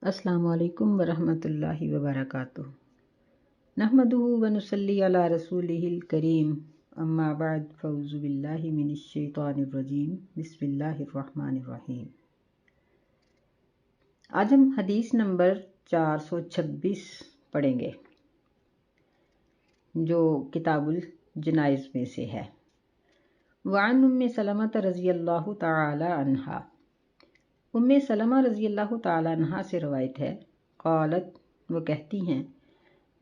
السلام علیکم ورحمۃ اللہ وبرکاتہ۔ نحمدہ ونصلی علی رسولہ الکریم، اما بعد فاعوذ باللہ من الشیطان الرجیم، بسم اللہ الرحمن الرحیم۔ آج ہم حدیث نمبر 426 پڑھیں گے جو کتاب الجنائز میں سے ہے۔ وعن ام سلمۃ رضی اللہ تعالی عنہا، ام سلمہ رضی اللہ تعالی عنہ سے روایت ہے، قالت، وہ کہتی ہیں،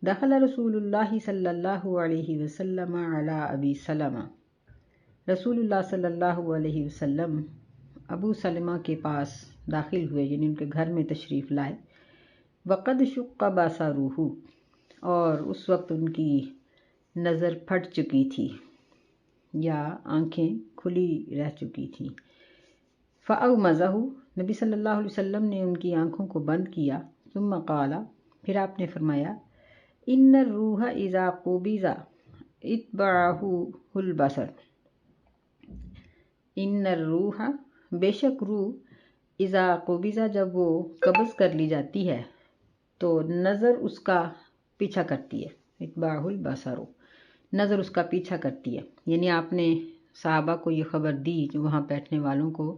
دخل رسول اللہ صلی اللہ علیہ وسلم علی ابی سلمہ، رسول اللہ صلی اللہ علیہ وسلم ابو سلمہ کے پاس داخل ہوئے، یعنی ان کے گھر میں تشریف لائے۔ وقد شق بصرہ، اور اس وقت ان کی نظر پھٹ چکی تھی یا آنکھیں کھلی رہ چکی تھیں۔ فاغمضہ، نبی صلی اللہ علیہ وسلم نے ان کی آنکھوں کو بند کیا۔ ثم قال، پھر آپ نے فرمایا، ان الروح اذا قبض اتبعہ البصر، ان الروح، بے شک روح، اذا قبض، جب وہ قبض کر لی جاتی ہے تو نظر اس کا پیچھا کرتی ہے۔ اتبعہ البصر، نظر اس کا پیچھا کرتی ہے، یعنی آپ نے صحابہ کو یہ خبر دی، جو وہاں بیٹھنے والوں کو،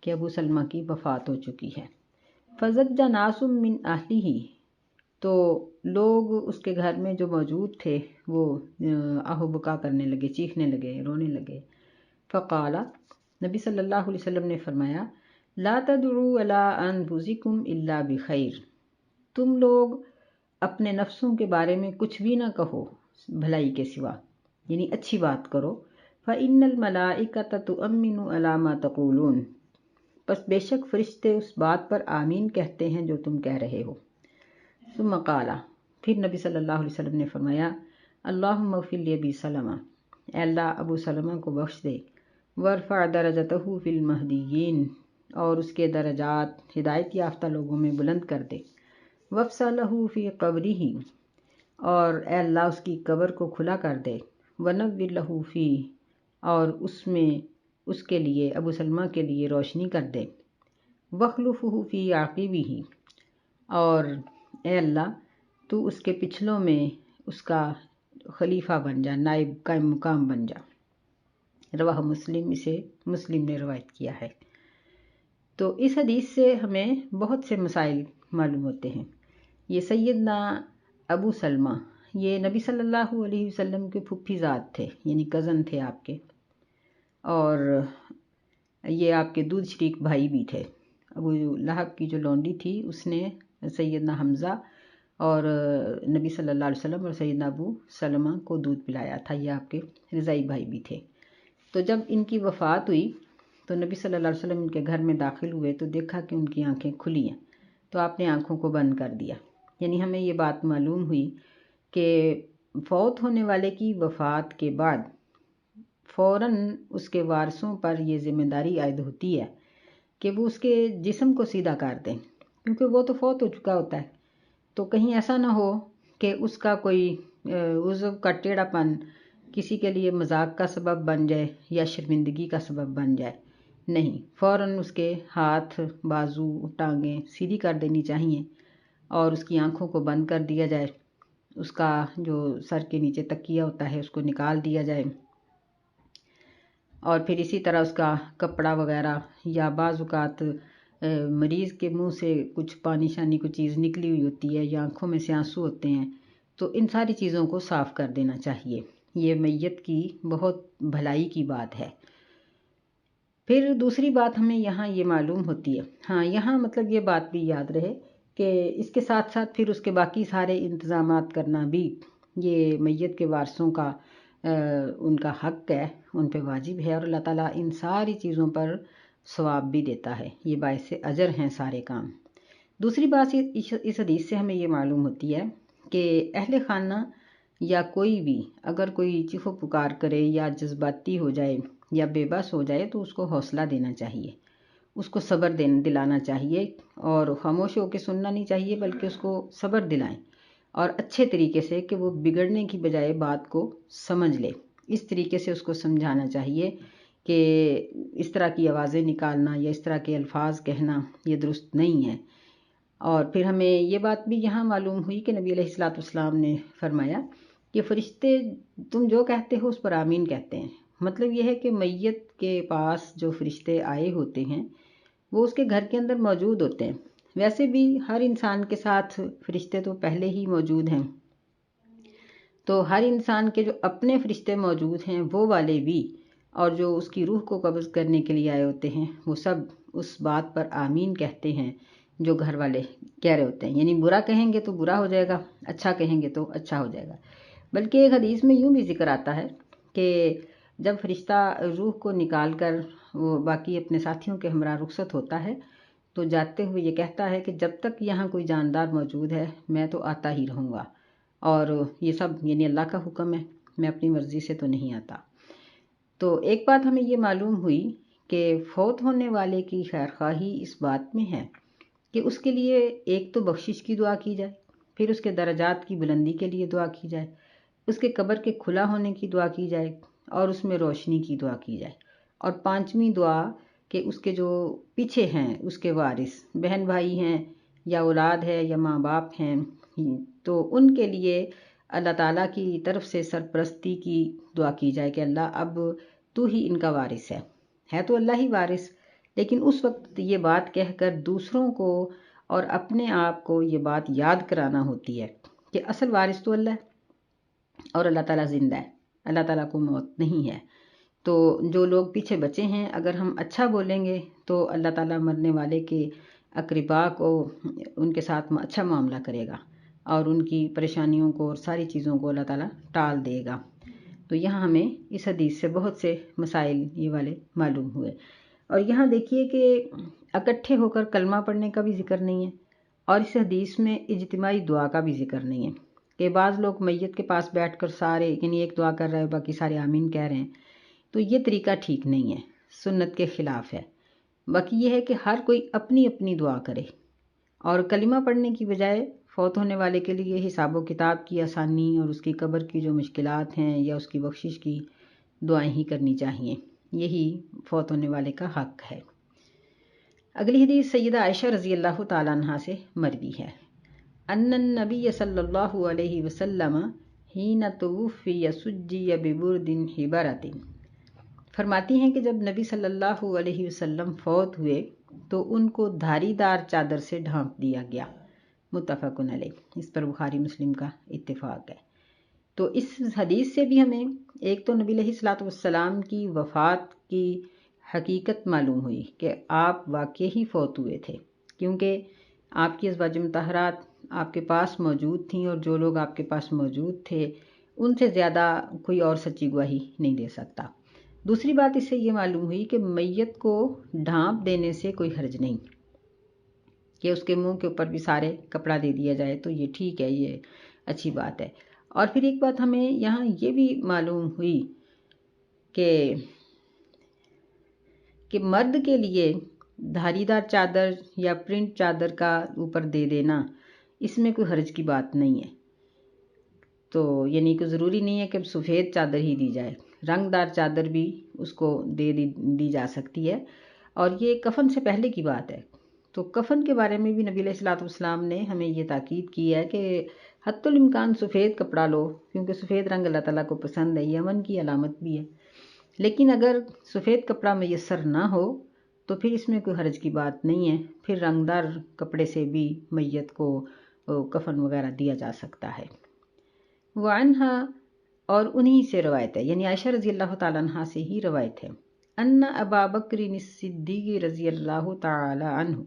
کہ ابو سلمہ کی وفات ہو چکی ہے۔ فضج ناس من اہلہ، تو لوگ اس کے گھر میں جو موجود تھے وہ آہ بکا کرنے لگے، چیخنے لگے، رونے لگے۔ فقال، نبی صلی اللہ علیہ وسلم نے فرمایا، لا تدعوا علی انفسکم الا بخیر، تم لوگ اپنے نفسوں کے بارے میں کچھ بھی نہ کہو بھلائی کے سوا، یعنی اچھی بات کرو۔ فإن الملائکۃ تؤمن علی ما تقولون، پس بے شک فرشتے اس بات پر آمین کہتے ہیں جو تم کہہ رہے ہو۔ ثم قال، پھر نبی صلی اللہ علیہ وسلم نے فرمایا، اللہم اغفر لأبی سلمہ، اے اللہ ابو سلمہ کو بخش دے، وارفع درجتہ فی المہدیین، اور اس کے درجات ہدایت یافتہ لوگوں میں بلند کر دے۔ وافسح لہ فی قبرہ، اور اے اللہ اس کی قبر کو کھلا کر دے۔ ونور لہ فی، اور اس میں اس کے لیے، ابو سلمہ کے لیے روشنی کر دے۔ وخلفہ فی عقبہ، اور اے اللہ تو اس کے پچھلوں میں اس کا خلیفہ بن جا، نائب قائم مقام بن جا۔ رواہ مسلم، اسے مسلم نے روایت کیا ہے۔ تو اس حدیث سے ہمیں بہت سے مسائل معلوم ہوتے ہیں۔ یہ سیدنا ابو سلمہ، یہ نبی صلی اللہ علیہ وسلم کے پھپھی زاد تھے، یعنی کزن تھے آپ کے، اور یہ آپ کے دودھ شریک بھائی بھی تھے۔ ابو لہب کی جو لونڈی تھی اس نے سیدنا حمزہ اور نبی صلی اللہ علیہ وسلم اور سیدنا ابو سلمہ کو دودھ پلایا تھا، یہ آپ کے رضائی بھائی بھی تھے۔ تو جب ان کی وفات ہوئی تو نبی صلی اللہ علیہ وسلم ان کے گھر میں داخل ہوئے تو دیکھا کہ ان کی آنکھیں کھلی ہیں، تو آپ نے آنکھوں کو بند کر دیا۔ یعنی ہمیں یہ بات معلوم ہوئی کہ فوت ہونے والے کی وفات کے بعد فوراً اس کے وارثوں پر یہ ذمہ داری عائد ہوتی ہے کہ وہ اس کے جسم کو سیدھا کر دیں، کیونکہ وہ تو فوت ہو چکا ہوتا ہے۔ تو کہیں ایسا نہ ہو کہ اس کا کوئی عضو کا ٹیڑھا پن کسی کے لیے مذاق کا سبب بن جائے یا شرمندگی کا سبب بن جائے، نہیں، فوراً اس کے ہاتھ، بازو، ٹانگیں سیدھی کر دینی چاہیے اور اس کی آنکھوں کو بند کر دیا جائے، اس کا جو سر کے نیچے تکیہ ہوتا ہے اس کو نکال دیا جائے، اور پھر اسی طرح اس کا کپڑا وغیرہ، یا بعض اوقات مریض کے منہ سے کچھ پانی شانی کوئی چیز نکلی ہوئی ہوتی ہے یا آنکھوں میں سے آنسو ہوتے ہیں، تو ان ساری چیزوں کو صاف کر دینا چاہیے۔ یہ میت کی بہت بھلائی کی بات ہے۔ پھر دوسری بات ہمیں یہاں یہ معلوم ہوتی ہے، ہاں یہاں مطلب یہ بات بھی یاد رہے کہ اس کے ساتھ ساتھ پھر اس کے باقی سارے انتظامات کرنا بھی یہ میت کے وارثوں کا ان کا حق ہے، ان پہ واجب ہے، اور اللہ تعالیٰ ان ساری چیزوں پر ثواب بھی دیتا ہے، یہ باعث اجر ہیں سارے کام۔ دوسری بات اس حدیث سے ہمیں یہ معلوم ہوتی ہے کہ اہل خانہ یا کوئی بھی اگر کوئی چیخو پکار کرے یا جذباتی ہو جائے یا بے بس ہو جائے تو اس کو حوصلہ دینا چاہیے، اس کو صبر دلانا چاہیے، اور خاموش ہو کے سننا نہیں چاہیے بلکہ اس کو صبر دلائیں، اور اچھے طریقے سے کہ وہ بگڑنے کی بجائے بات کو سمجھ لے، اس طریقے سے اس کو سمجھانا چاہیے کہ اس طرح کی آوازیں نکالنا یا اس طرح کے الفاظ کہنا یہ درست نہیں ہے۔ اور پھر ہمیں یہ بات بھی یہاں معلوم ہوئی کہ نبی علیہ الصلوۃ والسلام نے فرمایا کہ فرشتے تم جو کہتے ہو اس پر آمین کہتے ہیں۔ مطلب یہ ہے کہ میت کے پاس جو فرشتے آئے ہوتے ہیں وہ اس کے گھر کے اندر موجود ہوتے ہیں۔ ویسے بھی ہر انسان کے ساتھ فرشتے تو پہلے ہی موجود ہیں، تو ہر انسان کے جو اپنے فرشتے موجود ہیں وہ والے بھی، اور جو اس کی روح کو قبض کرنے کے لیے آئے ہوتے ہیں وہ سب اس بات پر آمین کہتے ہیں جو گھر والے کہہ رہے ہوتے ہیں۔ یعنی برا کہیں گے تو برا ہو جائے گا، اچھا کہیں گے تو اچھا ہو جائے گا۔ بلکہ ایک حدیث میں یوں بھی ذکر آتا ہے کہ جب فرشتہ روح کو نکال کر وہ باقی اپنے ساتھیوں کے ہمراہ رخصت ہوتا ہے تو جاتے ہوئے یہ کہتا ہے کہ جب تک یہاں کوئی جاندار موجود ہے میں تو آتا ہی رہوں گا، اور یہ سب یعنی اللہ کا حکم ہے، میں اپنی مرضی سے تو نہیں آتا۔ تو ایک بات ہمیں یہ معلوم ہوئی کہ فوت ہونے والے کی خیرخواہی اس بات میں ہے کہ اس کے لیے ایک تو بخشش کی دعا کی جائے، پھر اس کے درجات کی بلندی کے لیے دعا کی جائے، اس کے قبر کے کھلا ہونے کی دعا کی جائے، اور اس میں روشنی کی دعا کی جائے، اور پانچویں دعا کہ اس کے جو پیچھے ہیں اس کے وارث بہن بھائی ہیں یا اولاد ہے یا ماں باپ ہیں تو ان کے لیے اللہ تعالیٰ کی طرف سے سرپرستی کی دعا کی جائے کہ اللہ اب تو ہی ان کا وارث ہے تو اللہ ہی وارث، لیکن اس وقت یہ بات کہہ کر دوسروں کو اور اپنے آپ کو یہ بات یاد کرانا ہوتی ہے کہ اصل وارث تو اللہ ہے اور اللہ تعالیٰ زندہ ہے، اللہ تعالیٰ کو موت نہیں ہے۔ تو جو لوگ پیچھے بچے ہیں اگر ہم اچھا بولیں گے تو اللہ تعالیٰ مرنے والے کے اقربا کو ان کے ساتھ اچھا معاملہ کرے گا اور ان کی پریشانیوں کو اور ساری چیزوں کو اللہ تعالیٰ ٹال دے گا۔ تو یہاں ہمیں اس حدیث سے بہت سے مسائل یہ والے معلوم ہوئے، اور یہاں دیکھیے کہ اکٹھے ہو کر کلمہ پڑھنے کا بھی ذکر نہیں ہے، اور اس حدیث میں اجتماعی دعا کا بھی ذکر نہیں ہے کہ بعض لوگ میت کے پاس بیٹھ کر سارے یعنی ایک دعا کر رہے ہیں باقی سارے آمین کہہ رہے ہیں، تو یہ طریقہ ٹھیک نہیں ہے، سنت کے خلاف ہے۔ باقی یہ ہے کہ ہر کوئی اپنی اپنی دعا کرے، اور کلمہ پڑھنے کی بجائے فوت ہونے والے کے لیے حساب و کتاب کی آسانی اور اس کی قبر کی جو مشکلات ہیں یا اس کی بخشش کی دعائیں ہی کرنی چاہیے، یہی فوت ہونے والے کا حق ہے۔ اگلی حدیث سیدہ عائشہ رضی اللہ تعالیٰ عنہا سے مروی ہے، ان النبی صلی اللہ علیہ وسلم حین توفی سجی ببرد حبرۃ، فرماتی ہیں کہ جب نبی صلی اللہ علیہ وسلم فوت ہوئے تو ان کو دھاری دار چادر سے ڈھانپ دیا گیا، متفق علیہ، اس پر بخاری مسلم کا اتفاق ہے۔ تو اس حدیث سے بھی ہمیں ایک تو نبی علیہ الصلوۃ والسلام کی وفات کی حقیقت معلوم ہوئی کہ آپ واقعی ہی فوت ہوئے تھے، کیونکہ آپ کی ازواج مطہرات آپ کے پاس موجود تھیں، اور جو لوگ آپ کے پاس موجود تھے ان سے زیادہ کوئی اور سچی گواہی نہیں دے سکتا۔ دوسری بات اس سے یہ معلوم ہوئی کہ میت کو ڈھانپ دینے سے کوئی حرج نہیں، کہ اس کے منہ کے اوپر بھی سارے کپڑا دے دیا جائے تو یہ ٹھیک ہے، یہ اچھی بات ہے۔ اور پھر ایک بات ہمیں یہاں یہ بھی معلوم ہوئی کہ مرد کے لیے دھاری دار چادر یا پرنٹ چادر کا اوپر دے دینا اس میں کوئی حرج کی بات نہیں ہے، تو یعنی کہ ضروری نہیں ہے کہ سفید چادر ہی دی جائے، رنگ دار چادر بھی اس کو دی جا سکتی ہے، اور یہ کفن سے پہلے کی بات ہے۔ تو کفن کے بارے میں بھی نبی علیہ الصلوۃ والسلام نے ہمیں یہ تاکید کی ہے کہ حتی الامکان سفید کپڑا لو، کیونکہ سفید رنگ اللہ تعالیٰ کو پسند ہے، یہ امن کی علامت بھی ہے۔ لیکن اگر سفید کپڑا میسر نہ ہو تو پھر اس میں کوئی حرج کی بات نہیں ہے، پھر رنگدار کپڑے سے بھی میت کو کفن وغیرہ دیا جا سکتا ہے۔ وعنہا، اور انہی سے روایت ہے، یعنی عائشہ رضی اللہ تعالیٰ عنہ سے ہی روایت ہے، ان ابا بکر الصدیق رضی اللہ تعالی عنہ،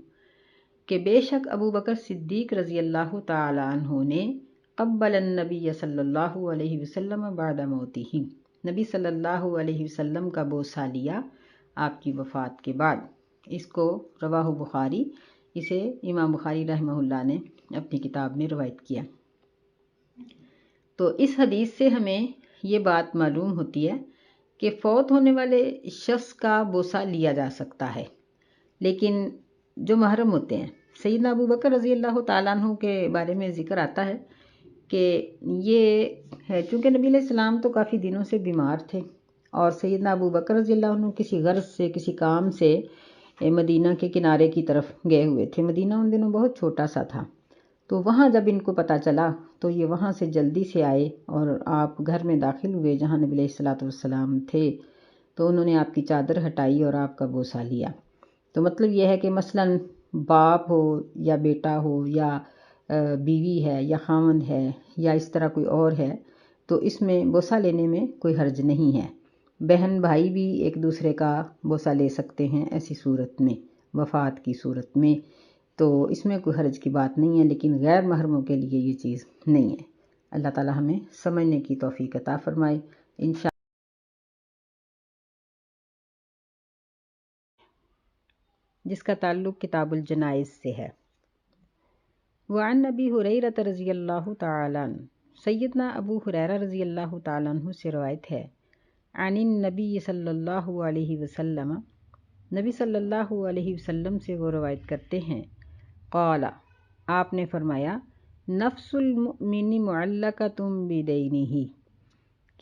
کہ بے شک ابو بکر صدیق رضی اللہ تعالی عنہ نے قبل النبی صلی اللہ علیہ وسلم بعد موتہ، نبی صلی اللہ علیہ وسلم کا بوسہ لیا آپ کی وفات کے بعد۔ اس کو رواہ بخاری، اسے امام بخاری رحمہ اللہ نے اپنی کتاب میں روایت کیا۔ تو اس حدیث سے ہمیں یہ بات معلوم ہوتی ہے کہ فوت ہونے والے شخص کا بوسہ لیا جا سکتا ہے، لیکن جو محرم ہوتے ہیں، سیدنا ابو بکر رضی اللہ تعالیٰ عنہ کے بارے میں ذکر آتا ہے کہ یہ ہے چونکہ نبی علیہ السلام تو کافی دنوں سے بیمار تھے، اور سیدنا ابو بکر رضی اللہ عنہ کسی غرض سے کسی کام سے مدینہ کے کنارے کی طرف گئے ہوئے تھے۔ مدینہ ان دنوں بہت چھوٹا سا تھا، تو وہاں جب ان کو پتہ چلا تو یہ وہاں سے جلدی سے آئے اور آپ گھر میں داخل ہوئے جہاں نبی علیہ الصلوۃ والسلام تھے، تو انہوں نے آپ کی چادر ہٹائی اور آپ کا بوسہ لیا۔ تو مطلب یہ ہے کہ مثلاً باپ ہو یا بیٹا ہو یا بیوی ہے یا خاوند ہے یا اس طرح کوئی اور ہے، تو اس میں بوسہ لینے میں کوئی حرج نہیں ہے۔ بہن بھائی بھی ایک دوسرے کا بوسہ لے سکتے ہیں ایسی صورت میں، وفات کی صورت میں، تو اس میں کوئی حرج کی بات نہیں ہے، لیکن غیر محرموں کے لیے یہ چیز نہیں ہے۔ اللہ تعالی ہمیں سمجھنے کی توفیق عطا فرمائے انشاء جس کا تعلق کتاب الجنائز سے ہے۔ وعن ابی ہریرہ رضی اللہ تعالیٰ عنہ، سیدنا ابو ہریرہ رضی اللہ تعالیٰ عنہ سے روایت ہے، عن النبی صلی اللہ علیہ وسلم، نبی صلی اللہ علیہ وسلم سے وہ روایت کرتے ہیں، قال، آپ نے فرمایا، نفس المؤمن معلقۃ بدینہ،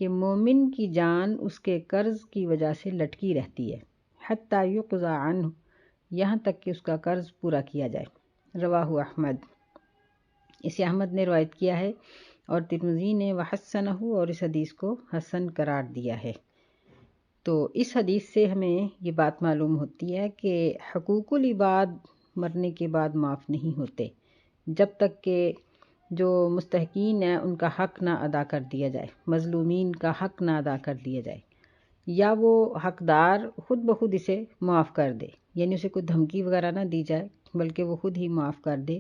کہ مومن کی جان اس کے قرض کی وجہ سے لٹکی رہتی ہے، حتی یقضی عنہ، یہاں تک کہ اس کا قرض پورا کیا جائے۔ رواہ احمد، اسے احمد نے روایت کیا ہے اور ترمذی نے وحسنہ، اور اس حدیث کو حسن قرار دیا ہے۔ تو اس حدیث سے ہمیں یہ بات معلوم ہوتی ہے کہ حقوق العباد مرنے کے بعد معاف نہیں ہوتے جب تک کہ جو مستحقین ہیں ان کا حق نہ ادا کر دیا جائے، مظلومین کا حق نہ ادا کر دیا جائے، یا وہ حقدار خود بخود اسے معاف کر دے، یعنی اسے کوئی دھمکی وغیرہ نہ دی جائے بلکہ وہ خود ہی معاف کر دے۔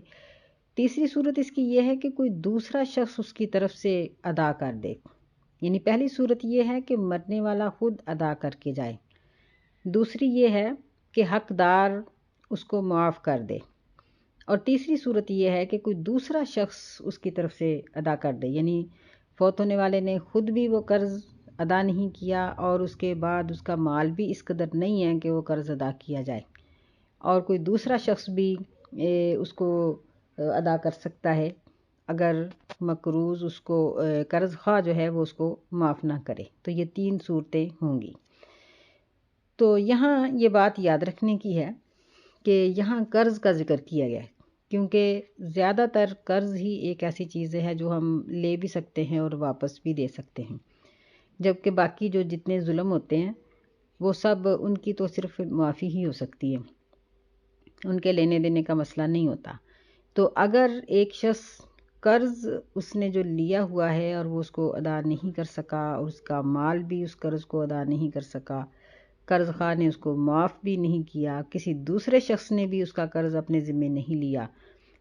تیسری صورت اس کی یہ ہے کہ کوئی دوسرا شخص اس کی طرف سے ادا کر دے، یعنی پہلی صورت یہ ہے کہ مرنے والا خود ادا کر کے جائے، دوسری یہ ہے کہ حقدار اس کو معاف کر دے، اور تیسری صورت یہ ہے کہ کوئی دوسرا شخص اس کی طرف سے ادا کر دے، یعنی فوت ہونے والے نے خود بھی وہ قرض ادا نہیں کیا اور اس کے بعد اس کا مال بھی اس قدر نہیں ہے کہ وہ قرض ادا کیا جائے، اور کوئی دوسرا شخص بھی اس کو ادا کر سکتا ہے اگر مقروض اس کو قرض خواہ جو ہے وہ اس کو معاف نہ کرے۔ تو یہ تین صورتیں ہوں گی۔ تو یہاں یہ بات یاد رکھنے کی ہے کہ یہاں قرض کا ذکر کیا گیا ہے، کیونکہ زیادہ تر قرض ہی ایک ایسی چیز ہے جو ہم لے بھی سکتے ہیں اور واپس بھی دے سکتے ہیں، جبکہ باقی جو جتنے ظلم ہوتے ہیں وہ سب ان کی تو صرف معافی ہی ہو سکتی ہے، ان کے لینے دینے کا مسئلہ نہیں ہوتا۔ تو اگر ایک شخص قرض اس نے جو لیا ہوا ہے اور وہ اس کو ادا نہیں کر سکا اور اس کا مال بھی اس قرض کو ادا نہیں کر سکا، قرض خواہ نے اس کو معاف بھی نہیں کیا، کسی دوسرے شخص نے بھی اس کا قرض اپنے ذمے نہیں لیا،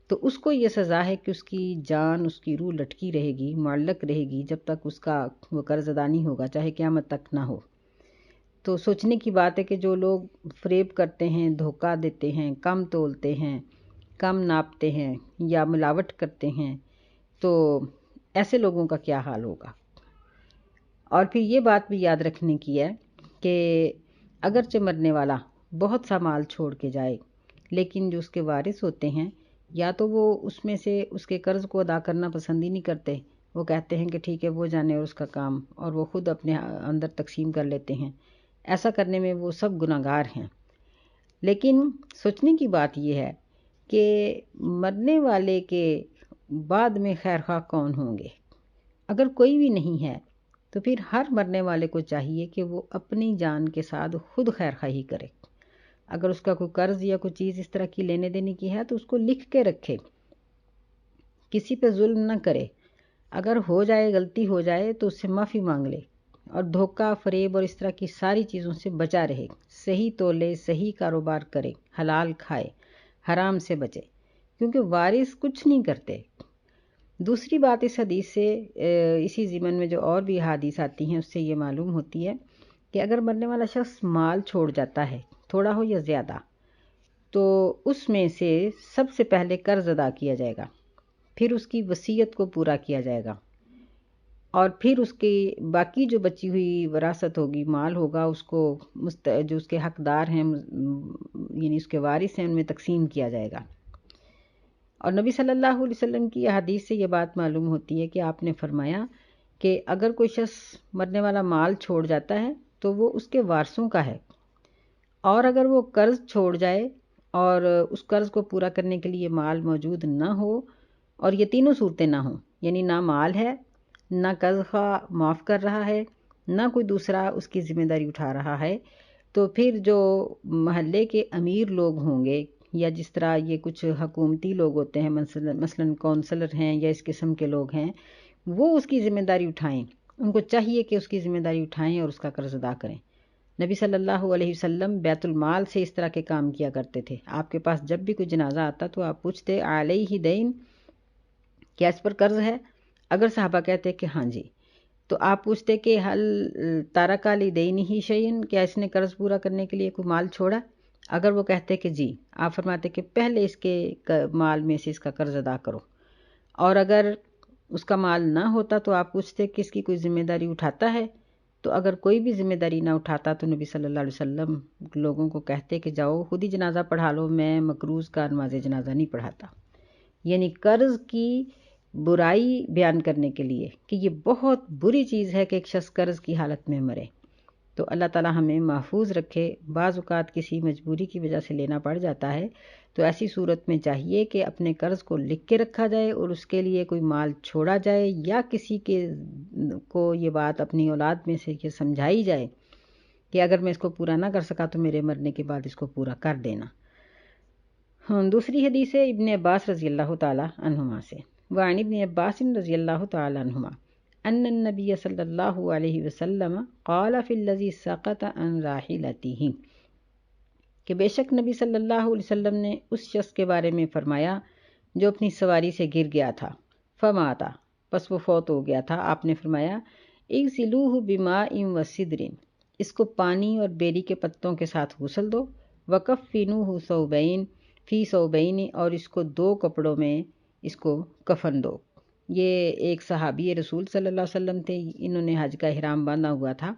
تو اس کو یہ سزا ہے کہ اس کی جان، اس کی روح لٹکی رہے گی، معلق رہے گی جب تک اس کا وہ قرض ادا نہیں ہوگا، چاہے قیامت تک نہ ہو۔ تو سوچنے کی بات ہے کہ جو لوگ فریب کرتے ہیں، دھوکہ دیتے ہیں، کم تولتے ہیں، کم ناپتے ہیں یا ملاوٹ کرتے ہیں، تو ایسے لوگوں کا کیا حال ہوگا۔ اور پھر یہ بات بھی یاد رکھنے کی ہے کہ اگرچہ مرنے والا بہت سا مال چھوڑ کے جائے، لیکن جو اس کے وارث ہوتے ہیں یا تو وہ اس میں سے اس کے قرض کو ادا کرنا پسند ہی نہیں کرتے، وہ کہتے ہیں کہ ٹھیک ہے وہ جانے اور اس کا کام، اور وہ خود اپنے اندر تقسیم کر لیتے ہیں، ایسا کرنے میں وہ سب گناہگار ہیں۔ لیکن سوچنے کی بات یہ ہے کہ مرنے والے کے بعد میں خیر خواہ کون ہوں گے؟ اگر کوئی بھی نہیں ہے تو پھر ہر مرنے والے کو چاہیے کہ وہ اپنی جان کے ساتھ خود خیر خواہی کرے۔ اگر اس کا کوئی قرض یا کوئی چیز اس طرح کی لینے دینے کی ہے تو اس کو لکھ کے رکھے، کسی پہ ظلم نہ کرے، اگر ہو جائے غلطی ہو جائے تو اس سے معافی مانگ لے، اور دھوکہ فریب اور اس طرح کی ساری چیزوں سے بچا رہے، صحیح تولے، صحیح کاروبار کرے، حلال کھائے، حرام سے بچے، کیونکہ وارث کچھ نہیں کرتے۔ دوسری بات اس حدیث سے اسی ضمن میں جو اور بھی حدیث آتی ہیں اس سے یہ معلوم ہوتی ہے کہ اگر مرنے والا شخص مال چھوڑ جاتا ہے، تھوڑا ہو یا زیادہ، تو اس میں سے سب سے پہلے قرض ادا کیا جائے گا، پھر اس کی وصیت کو پورا کیا جائے گا، اور پھر اس کی باقی جو بچی ہوئی وراثت ہوگی، مال ہوگا، اس کو جو اس کے حقدار ہیں یعنی اس کے وارث ہیں ان میں تقسیم کیا جائے گا۔ اور نبی صلی اللہ علیہ وسلم کی حدیث سے یہ بات معلوم ہوتی ہے کہ آپ نے فرمایا کہ اگر کوئی شخص مرنے والا مال چھوڑ جاتا ہے تو وہ اس کے وارثوں کا ہے، اور اگر وہ قرض چھوڑ جائے اور اس قرض کو پورا کرنے کے لیے مال موجود نہ ہو، اور یہ تینوں صورتیں نہ ہوں، یعنی نہ مال ہے، نہ قرض خواہ معاف کر رہا ہے، نہ کوئی دوسرا اس کی ذمہ داری اٹھا رہا ہے، تو پھر جو محلے کے امیر لوگ ہوں گے، یا جس طرح یہ کچھ حکومتی لوگ ہوتے ہیں، مثلاً کونسلر ہیں یا اس قسم کے لوگ ہیں، وہ اس کی ذمہ داری اٹھائیں۔ ان کو چاہیے کہ اس کی ذمہ داری اٹھائیں اور اس کا قرض ادا کریں۔ نبی صلی اللہ علیہ وسلم بیت المال سے اس طرح کے کام کیا کرتے تھے۔ آپ کے پاس جب بھی کوئی جنازہ آتا تو آپ پوچھتے علیہ دین، کیا اس پر قرض ہے؟ اگر صحابہ کہتے کہ ہاں جی، تو آپ پوچھتے کہ حل تارک لدینہ شیئن، کیا اس نے قرض پورا کرنے کے لیے کوئی مال چھوڑا؟ اگر وہ کہتے کہ جی، آپ فرماتے کہ پہلے اس کے مال میں سے اس کا قرض ادا کرو۔ اور اگر اس کا مال نہ ہوتا تو آپ پوچھتے کہ اس کی کوئی ذمہ داری اٹھاتا ہے؟ تو اگر کوئی بھی ذمہ داری نہ اٹھاتا تو نبی صلی اللہ علیہ وسلم لوگوں کو کہتے کہ جاؤ خود ہی جنازہ پڑھا لو، میں مقروض کا نماز جنازہ نہیں پڑھاتا۔ یعنی قرض کی برائی بیان کرنے کے لیے کہ یہ بہت بری چیز ہے کہ ایک شخص قرض کی حالت میں مرے۔ تو اللہ تعالی ہمیں محفوظ رکھے۔ بعض اوقات کسی مجبوری کی وجہ سے لینا پڑ جاتا ہے، تو ایسی صورت میں چاہیے کہ اپنے قرض کو لکھ کے رکھا جائے اور اس کے لیے کوئی مال چھوڑا جائے، یا کسی کو یہ بات اپنی اولاد میں سے یہ سمجھائی جائے کہ اگر میں اس کو پورا نہ کر سکا تو میرے مرنے کے بعد اس کو پورا کر دینا۔ دوسری حدیث ہے ابن عباس رضی اللہ تعالی عنہما سے، وعن ابن عباس رضی اللہ تعالی عنہما ان النبی صلی اللہ علیہ وسلم قال فی الذی سقط عن راحلتہ، کہ بے شک نبی صلی اللہ علیہ وسلم نے اس شخص کے بارے میں فرمایا جو اپنی سواری سے گر گیا تھا، فماتا، پس وہ فوت ہو گیا تھا۔ آپ نے فرمایا اغسلوہ بماء وسدر، اس کو پانی اور بیری کے پتوں کے ساتھ غسل دو، وکفنوہ ثوبین فی ثوبین، اور اس کو 2 کپڑوں میں اس کو کفن دو۔ یہ ایک صحابی رسول صلی اللہ علیہ وسلم تھے، انہوں نے حج کا احرام باندھا ہوا تھا،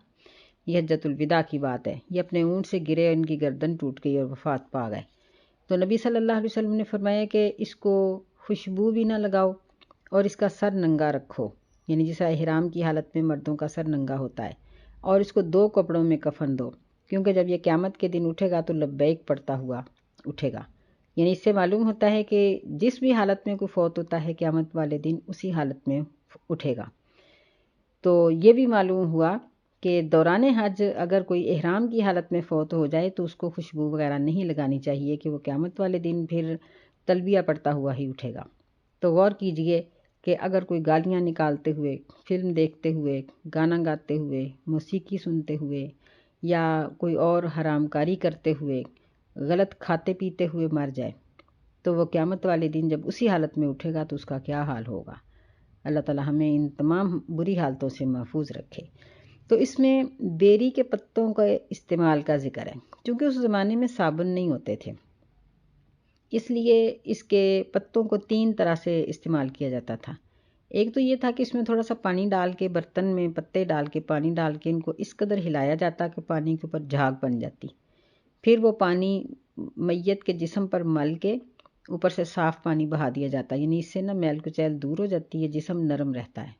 یہ حجۃ الوداع کی بات ہے۔ یہ اپنے اونٹ سے گرے، ان کی گردن ٹوٹ گئی اور وفات پا گئے۔ تو نبی صلی اللہ علیہ وسلم نے فرمایا کہ اس کو خوشبو بھی نہ لگاؤ اور اس کا سر ننگا رکھو، یعنی جیسا احرام کی حالت میں مردوں کا سر ننگا ہوتا ہے، اور اس کو 2 کپڑوں میں کفن دو، کیونکہ جب یہ قیامت کے دن اٹھے گا تو لبیک پڑھتا ہوا اٹھے گا۔ یعنی اس سے معلوم ہوتا ہے کہ جس بھی حالت میں کوئی فوت ہوتا ہے قیامت والے دن اسی حالت میں اٹھے گا۔ تو یہ بھی معلوم ہوا کہ دوران حج اگر کوئی احرام کی حالت میں فوت ہو جائے تو اس کو خوشبو وغیرہ نہیں لگانی چاہیے کہ وہ قیامت والے دن پھر تلبیہ پڑھتا ہوا ہی اٹھے گا۔ تو غور کیجئے کہ اگر کوئی گالیاں نکالتے ہوئے، فلم دیکھتے ہوئے، گانا گاتے ہوئے، موسیقی سنتے ہوئے، یا کوئی اور حرام کاری کرتے ہوئے، غلط کھاتے پیتے ہوئے مر جائے، تو وہ قیامت والے دن جب اسی حالت میں اٹھے گا تو اس کا کیا حال ہوگا۔ اللہ تعالی ہمیں ان تمام بری حالتوں سے محفوظ رکھے۔ تو اس میں بیری کے پتوں کا استعمال کا ذکر ہے، چونکہ اس زمانے میں صابن نہیں ہوتے تھے، اس لیے اس کے پتوں کو 3 طرح سے استعمال کیا جاتا تھا۔ ایک تو یہ تھا کہ اس میں تھوڑا سا پانی ڈال کے، برتن میں پتے ڈال کے، پانی ڈال کے ان کو اس قدر ہلایا جاتا کہ پانی کے اوپر جھاگ بن جاتی، پھر وہ پانی میت کے جسم پر مل کے اوپر سے صاف پانی بہا دیا جاتا، یعنی اس سے نا میل کچیل دور ہو جاتی ہے، جسم نرم رہتا ہے۔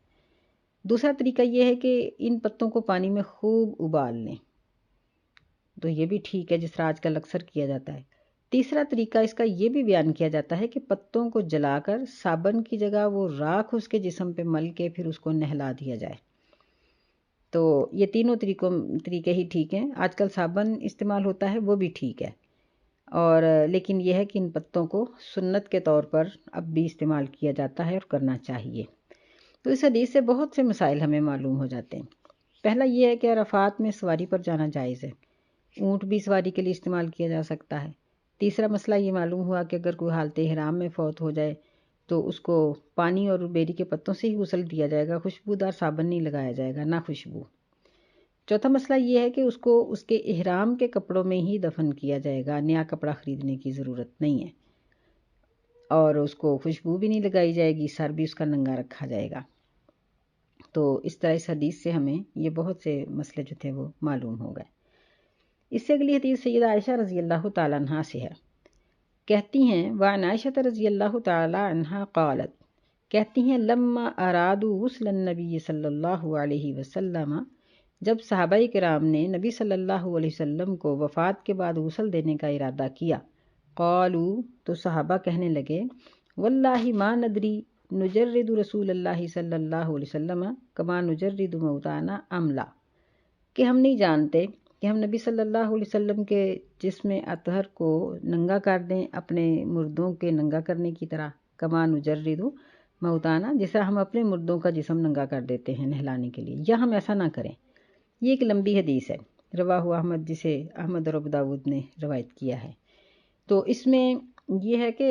دوسرا طریقہ یہ ہے کہ ان پتوں کو پانی میں خوب ابال لیں، تو یہ بھی ٹھیک ہے جس طرح آج کل اکثر کیا جاتا ہے۔ تیسرا طریقہ اس کا یہ بھی بیان کیا جاتا ہے کہ پتوں کو جلا کر صابن کی جگہ وہ راکھ اس کے جسم پہ مل کے پھر اس کو نہلا دیا جائے۔ تو یہ تینوں طریقے ہی ٹھیک ہیں۔ آج کل صابن استعمال ہوتا ہے وہ بھی ٹھیک ہے، اور لیکن یہ ہے کہ ان پتوں کو سنت کے طور پر اب بھی استعمال کیا جاتا ہے اور کرنا چاہیے۔ تو اس حدیث سے بہت سے مسائل ہمیں معلوم ہو جاتے ہیں۔ پہلا یہ ہے کہ عرفات میں سواری پر جانا جائز ہے، اونٹ بھی سواری کے لیے استعمال کیا جا سکتا ہے۔ تیسرا مسئلہ یہ معلوم ہوا کہ اگر کوئی حالت احرام میں فوت ہو جائے تو اس کو پانی اور بیری کے پتوں سے ہی غسل دیا جائے گا، خوشبودار صابن نہیں لگایا جائے گا، نہ خوشبو۔ چوتھا مسئلہ یہ ہے کہ اس کو اس کے احرام کے کپڑوں میں ہی دفن کیا جائے گا، نیا کپڑا خریدنے کی ضرورت نہیں ہے، اور اس کو خوشبو بھی نہیں لگائی جائے گی، سر بھی اس کا ننگا رکھا جائے گا۔ تو اس طرح اس حدیث سے ہمیں یہ بہت سے مسئلے جو تھے وہ معلوم ہو گئے۔ اس سے اگلی حدیث سیدہ عائشہ رضی اللہ تعالی عنہا سے ہے، کہتی ہیں وعن عائشہ رضی اللہ تعالی عنہا قالت، کہتی ہیں لما ارادوا غسل النبی صلی اللہ علیہ وسلم جب صحابہ کرام نے نبی صلی اللہ علیہ وسلم کو وفات کے بعد غسل دینے کا ارادہ کیا، قالو تو صحابہ کہنے لگے، واللہ ما ندری نجرد رسول اللہ صلی اللہ علیہ وسلم کما نجرد موتانا ام لا، کہ ہم نہیں جانتے کہ ہم نبی صلی اللہ علیہ وسلم کے جسم اطہر کو ننگا کر دیں اپنے مردوں کے ننگا کرنے کی طرح، کما نجرد موتانا، جس طرح ہم اپنے مردوں کا جسم ننگا کر دیتے ہیں نہلانے کے لیے، یا ہم ایسا نہ کریں۔ یہ ایک لمبی حدیث ہے، رواہ احمد، جسے احمد اور ابو داؤد نے روایت کیا ہے۔ تو اس میں یہ ہے کہ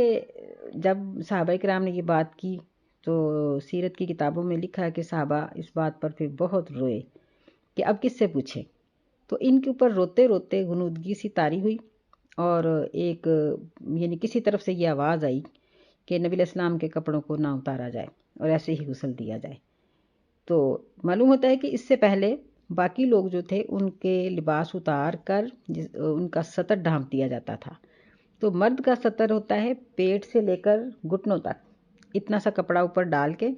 جب صحابہ کرام نے یہ بات کی تو سیرت کی کتابوں میں لکھا ہے کہ صحابہ اس بات پر پھر بہت روئے کہ اب کس سے پوچھیں، تو ان کے اوپر روتے روتے غنودگی سی طاری ہوئی، اور ایک یعنی کسی طرف سے یہ آواز آئی کہ نبی علیہ السلام کے کپڑوں کو نہ اتارا جائے اور ایسے ہی غسل دیا جائے۔ تو معلوم ہوتا ہے کہ اس سے پہلے باقی لوگ جو تھے ان کے لباس اتار کر ان کا سطر ڈھانپ دیا جاتا تھا۔ تو مرد کا سطر ہوتا ہے پیٹ سے لے کر گھٹنوں تک، اتنا سا کپڑا اوپر ڈال کے،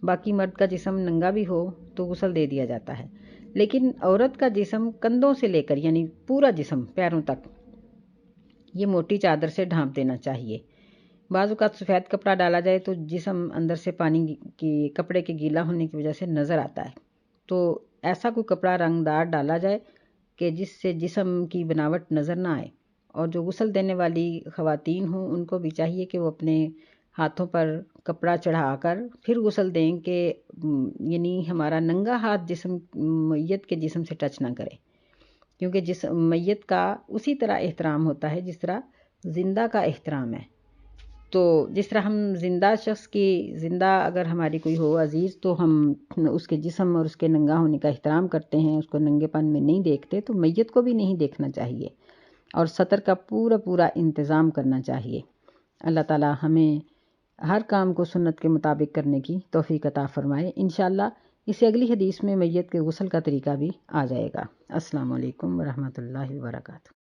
باقی مرد کا جسم ننگا بھی ہو تو غسل دے دیا جاتا ہے، لیکن عورت کا جسم کندھوں سے لے کر یعنی پورا جسم پیروں تک یہ موٹی چادر سے ڈھانپ دینا چاہیے۔ بعض اوقات سفید کپڑا ڈالا جائے تو جسم اندر سے پانی کی کپڑے کے گیلا ہونے کی وجہ سے نظر آتا ہے، تو ایسا کوئی کپڑا رنگدار ڈالا جائے کہ جس سے جسم کی بناوٹ نظر نہ آئے۔ اور جو غسل دینے والی خواتین ہوں ان کو بھی چاہیے کہ وہ اپنے ہاتھوں پر کپڑا چڑھا کر پھر غسل دیں، کہ یعنی ہمارا ننگا ہاتھ جسم میت کے جسم سے ٹچ نہ کرے، کیونکہ میت کا اسی طرح احترام ہوتا ہے جس طرح زندہ کا احترام ہے۔ تو جس طرح ہم زندہ شخص کی زندہ اگر ہماری کوئی ہو عزیز تو ہم اس کے جسم اور اس کے ننگا ہونے کا احترام کرتے ہیں، اس کو ننگے پن میں نہیں دیکھتے، تو میت کو بھی نہیں دیکھنا چاہیے اور سطر کا پورا پورا انتظام کرنا چاہیے۔ اللہ تعالی ہمیں ہر کام کو سنت کے مطابق کرنے کی توفیق عطا فرمائے۔ انشاءاللہ اسے اگلی حدیث میں میت کے غسل کا طریقہ بھی آ جائے گا۔ السلام علیکم ورحمۃ اللہ وبرکاتہ۔